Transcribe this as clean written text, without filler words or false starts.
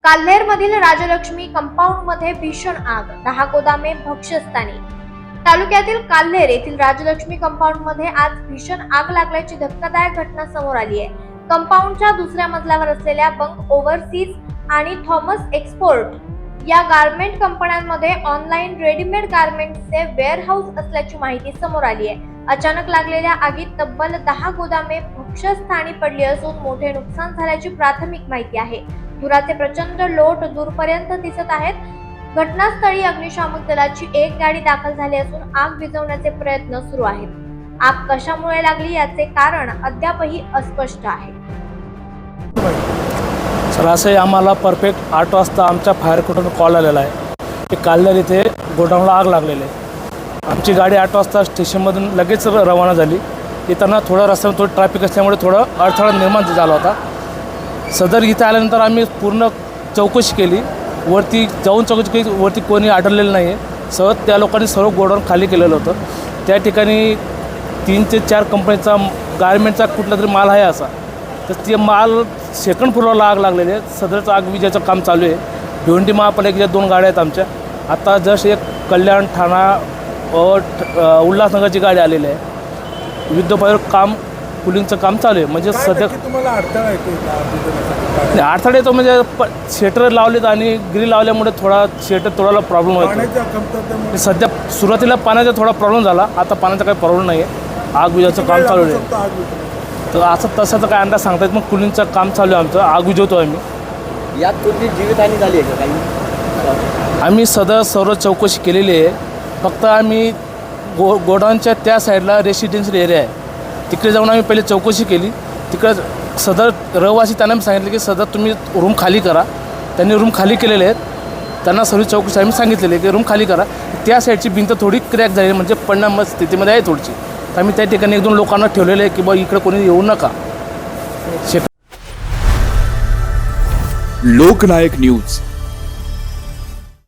काल्हेरमधील राजलक्ष्मी कंपाऊंडमध्ये भीषण आग, 10 गोदामे भक्ष्यस्थानी। तालुक्यातील काल्हेर येथील राजलक्ष्मी कंपाऊंडमध्ये आज भीषण आग लागल्याची धक्कादायक घटना समोर आली आहे। कंपाऊंडच्या दुसऱ्या मजल्यावर असलेल्या बंक ओव्हरसीज आणि थॉमस एक्सपोर्ट या गारमेंट कंपन्यांमध्ये ऑनलाईन रेडीमेड गारमेंटचे वेअरहाऊस असल्याची माहिती समोर आली आहे। अचानक लागलेल्या आगीत तब्बल 10 गोदामे भक्ष्यस्थानी पडली असून मोठे नुकसान झाल्याची प्राथमिक माहिती आहे। धुराचे प्रचंड लोट दूरपर्यंत दिसत आहेत। घटनास्थळी अग्निशामक दलाची एक गाडी दाखल झाली असून आग विझवण्याचे प्रयत्न सुरू आहेत। आग कशामुळे लागली याचे कारण अद्यापही अस्पष्ट आहे। सर, असं आम्हाला परफेक्ट 8 वाजता आमच्या फायर कडून कॉल आलेला आहे की काल्हेर इथे गोडाऊनला आग लागलेली आहे। आमची गाडी 8 वाजता स्टेशनमधून लगेच रवाना झाली। येताना थोडा रस्त्यावर थोडं ट्रॅफिक असल्यामुळे थोडा अडथळा निर्माण झाला होता। सदर इथे आल्यानंतर आम्ही पूर्ण चौकशी केली, वरती जाऊन चौकशी केली, वरती कोणी आढळलेलं नाही आहे। सहज त्या लोकांनी सर्व गोडाऊन खाली केलेलं होतं। त्या ठिकाणी 3 ते 4 कंपनीचा गारमेंटचा कुठला तरी माल आहे असा, तर ते माल सेकंड फ्लोअरला आग लागलेली आहे। सदरचं आग विजेचं काम चालू आहे। भिवंडी महापालिकेच्या 2 गाड्या आहेत आमच्या। आता जस्ट एक कल्याण ठाणा उल्हासनगरची गाडी आलेली आहे। युद्धपातळीवर काम कुलिंगचं काम चालू आहे। म्हणजे सध्या तुम्हाला अडथळा येतो अडथळे येतो, म्हणजे शेटर लावलेत आणि ग्रिल लावल्यामुळे थोडा शेटर तोडायला प्रॉब्लेम होतो। सध्या सुरुवातीला पाण्याचा थोडा प्रॉब्लेम झाला, आता पाण्याचा काही प्रॉब्लेम नाही आहे। आग विझायचं काम चालू आहे। तर असं तसं तर काय अंदाज सांगता येत, मग कुलिंगचं काम चालू आहे आमचं। आग विझवतो आम्ही। यात कोणती जीवितहानी झाली आहे का काही? आम्ही सदर सर्व चौकशी केलेली आहे। फक्त आम्ही गोडाऊनच्या त्या साईडला रेसिडेन्शियल एरिया आहे, तिकडे जाऊन आम्ही पहिले चौकशी केली। तिकडे सदर रहिवासी त्यांना सांगितलं की सदर तुम्ही रूम खाली करा। त्यांनी रूम खाली केलेले आहेत। त्यांना सर्व चौकशी आम्ही सांगितलेली आहे की रूम खाली करा। त्या साईडची भिंत थोडी क्रॅक झाली, म्हणजे पडण्याम स्थितीमध्ये आहे थोडीशी। तर आम्ही त्या ठिकाणी 1-2 लोकांना ठेवलेलं आहे की बा इकडे कोणी येऊ नका। लोकनायक न्यूज।